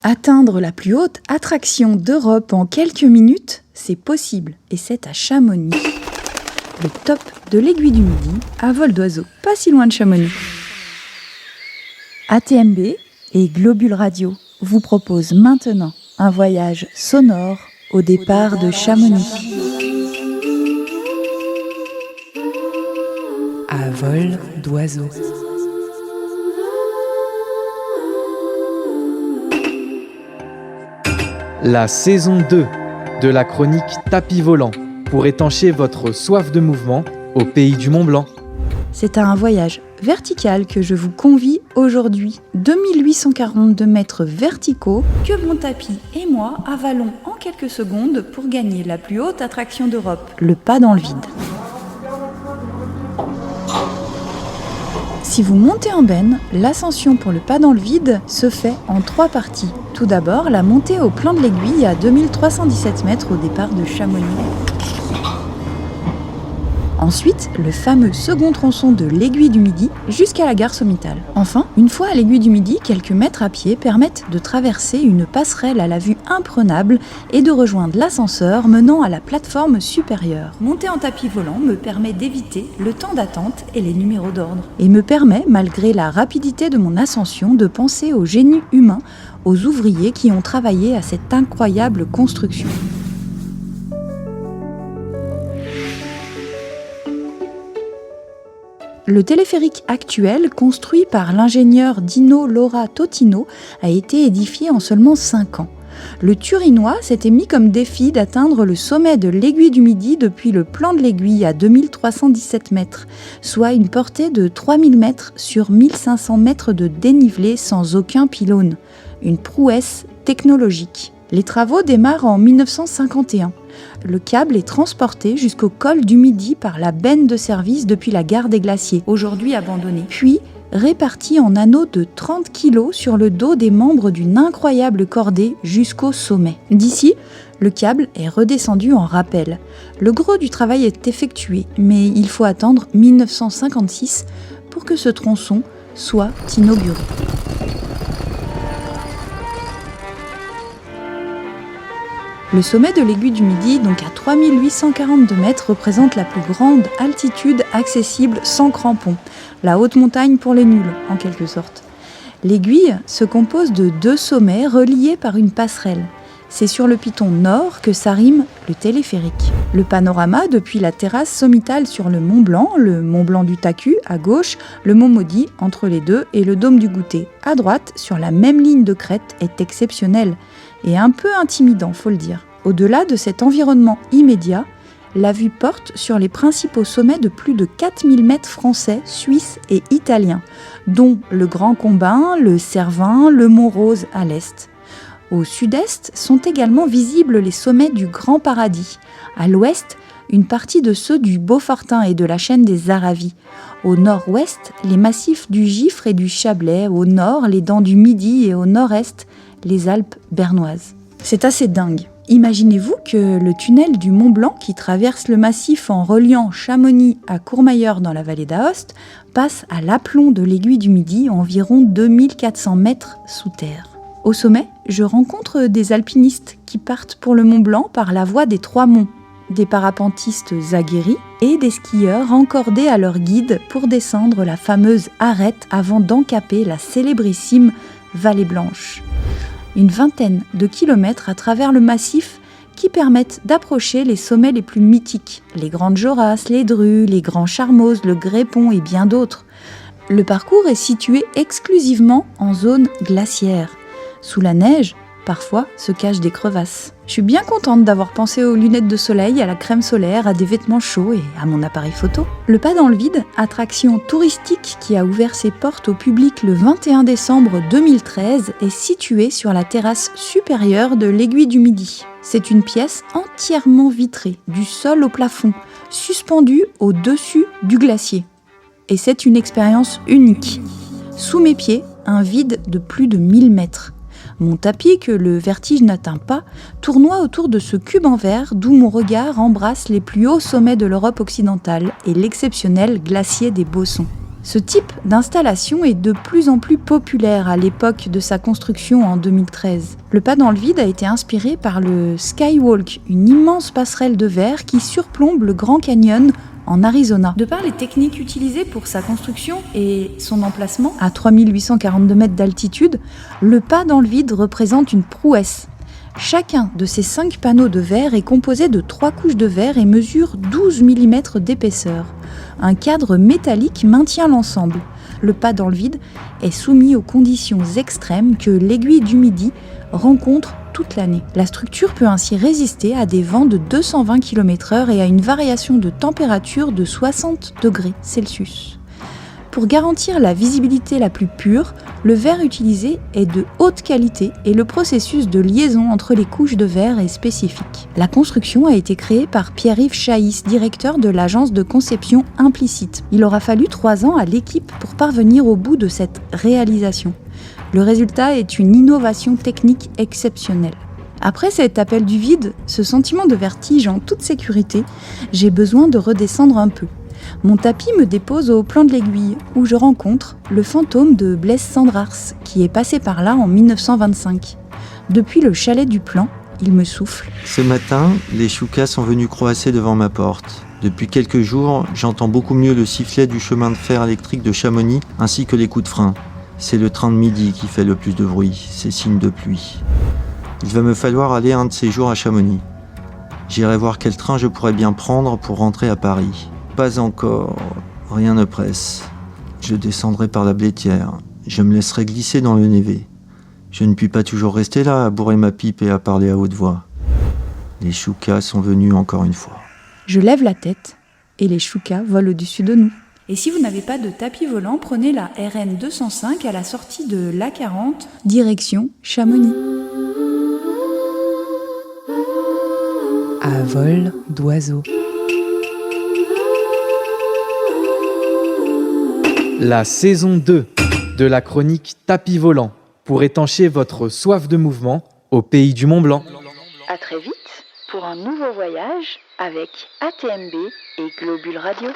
Atteindre la plus haute attraction d'Europe en quelques minutes, c'est possible et c'est à Chamonix. Le top de l'Aiguille du Midi, à vol d'oiseau, pas si loin de Chamonix. ATMB et Globule Radio vous proposent maintenant un voyage sonore au départ de Chamonix. À vol d'oiseau. La saison 2 de la chronique Tapis volant pour étancher votre soif de mouvement au pays du Mont Blanc. C'est à un voyage vertical que je vous convie aujourd'hui. 2842 mètres verticaux que mon tapis et moi avalons en quelques secondes pour gagner la plus haute attraction d'Europe, le pas dans le vide. Si vous montez en benne, l'ascension pour le pas dans le vide se fait en 3 parties. Tout d'abord, la montée au plan de l'Aiguille à 2317 mètres au départ de Chamonix. Ensuite, le fameux second tronçon de l'Aiguille du Midi jusqu'à la gare Sommitale. Enfin, une fois à l'Aiguille du Midi, quelques mètres à pied permettent de traverser une passerelle à la vue imprenable et de rejoindre l'ascenseur menant à la plateforme supérieure. Monter en tapis volant me permet d'éviter le temps d'attente et les numéros d'ordre. Et me permet, malgré la rapidité de mon ascension, de penser au génie humain, aux ouvriers qui ont travaillé à cette incroyable construction. Le téléphérique actuel, construit par l'ingénieur Dino Laura Totino, a été édifié en seulement 5 ans. Le Turinois s'était mis comme défi d'atteindre le sommet de l'Aiguille du Midi depuis le plan de l'Aiguille à 2317 mètres, soit une portée de 3000 mètres sur 1500 mètres de dénivelé sans aucun pylône. Une prouesse technologique. Les travaux démarrent en 1951. Le câble est transporté jusqu'au col du Midi par la benne de service depuis la gare des Glaciers, aujourd'hui abandonnée, puis réparti en anneaux de 30 kg sur le dos des membres d'une incroyable cordée jusqu'au sommet. D'ici, le câble est redescendu en rappel. Le gros du travail est effectué, mais il faut attendre 1956 pour que ce tronçon soit inauguré. Le sommet de l'Aiguille du Midi, donc à 3842 mètres, représente la plus grande altitude accessible sans crampons. La haute montagne pour les nuls, en quelque sorte. L'Aiguille se compose de 2 sommets reliés par une passerelle. C'est sur le piton nord que s'arrime le téléphérique. Le panorama depuis la terrasse sommitale sur le Mont Blanc du Tacu à gauche, le Mont Maudit entre les deux et le dôme du Goûter à droite sur la même ligne de crête est exceptionnel et un peu intimidant, faut le dire. Au-delà de cet environnement immédiat, la vue porte sur les principaux sommets de plus de 4000 mètres français, suisses et italiens, dont le Grand Combin, le Cervin, le Mont Rose à l'est. Au sud-est sont également visibles les sommets du Grand Paradis. À l'ouest, une partie de ceux du Beaufortin et de la chaîne des Aravis. Au nord-ouest, les massifs du Gifre et du Chablais. Au nord, les Dents du Midi et au nord-est, les Alpes bernoises. C'est assez dingue. Imaginez-vous que le tunnel du Mont Blanc qui traverse le massif en reliant Chamonix à Courmayeur dans la vallée d'Aoste passe à l'aplomb de l'Aiguille du Midi, environ 2400 mètres sous terre. Au sommet, je rencontre des alpinistes qui partent pour le Mont Blanc par la voie des 3 monts, des parapentistes aguerris et des skieurs encordés à leur guide pour descendre la fameuse arête avant d'encaper la célébrissime Vallée Blanche. Une vingtaine de kilomètres à travers le massif qui permettent d'approcher les sommets les plus mythiques, les Grandes Jorasses, les Drues, les Grands Charmoz, le Grépon et bien d'autres. Le parcours est situé exclusivement en zone glaciaire. Sous la neige, parfois se cachent des crevasses. Je suis bien contente d'avoir pensé aux lunettes de soleil, à la crème solaire, à des vêtements chauds et à mon appareil photo. Le pas dans le vide, attraction touristique qui a ouvert ses portes au public le 21 décembre 2013, est situé sur la terrasse supérieure de l'Aiguille du Midi. C'est une pièce entièrement vitrée, du sol au plafond, suspendue au-dessus du glacier. Et c'est une expérience unique. Sous mes pieds, un vide de plus de 1000 mètres. Mon tapis, que le vertige n'atteint pas, tournoie autour de ce cube en verre d'où mon regard embrasse les plus hauts sommets de l'Europe occidentale et l'exceptionnel glacier des Bossons. Ce type d'installation est de plus en plus populaire à l'époque de sa construction en 2013. Le pas dans le vide a été inspiré par le Skywalk, une immense passerelle de verre qui surplombe le Grand Canyon en Arizona. De par les techniques utilisées pour sa construction et son emplacement, à 3842 mètres d'altitude, le pas dans le vide représente une prouesse. Chacun de ces 5 panneaux de verre est composé de 3 couches de verre et mesure 12 mm d'épaisseur. Un cadre métallique maintient l'ensemble. Le pas dans le vide est soumis aux conditions extrêmes que l'aiguille du Midi rencontre toute l'année. La structure peut ainsi résister à des vents de 220 km/h et à une variation de température de 60 degrés Celsius. Pour garantir la visibilité la plus pure, le verre utilisé est de haute qualité et le processus de liaison entre les couches de verre est spécifique. La construction a été créée par Pierre-Yves Chaïs, directeur de l'agence de conception Implicite. Il aura fallu 3 ans à l'équipe pour parvenir au bout de cette réalisation. Le résultat est une innovation technique exceptionnelle. Après cet appel du vide, ce sentiment de vertige en toute sécurité, j'ai besoin de redescendre un peu. Mon tapis me dépose au plan de l'Aiguille, où je rencontre le fantôme de Blaise Cendrars, qui est passé par là en 1925. Depuis le chalet du plan, il me souffle. Ce matin, les choucas sont venus croasser devant ma porte. Depuis quelques jours, j'entends beaucoup mieux le sifflet du chemin de fer électrique de Chamonix, ainsi que les coups de frein. C'est le train de midi qui fait le plus de bruit, c'est signe de pluie. Il va me falloir aller un de ces jours à Chamonix. J'irai voir quel train je pourrais bien prendre pour rentrer à Paris. Pas encore, rien ne presse. Je descendrai par la Blétière. Je me laisserai glisser dans le névé. Je ne puis pas toujours rester là à bourrer ma pipe et à parler à haute voix. Les choucas sont venus encore une fois. Je lève la tête et les choucas volent au-dessus de nous. Et si vous n'avez pas de tapis volant, prenez la RN 205 à la sortie de l'A40, direction Chamonix. À vol d'oiseau. La saison 2 de la chronique Tapis volant pour étancher votre soif de mouvement au pays du Mont Blanc. À très vite pour un nouveau voyage avec ATMB et Globule Radio.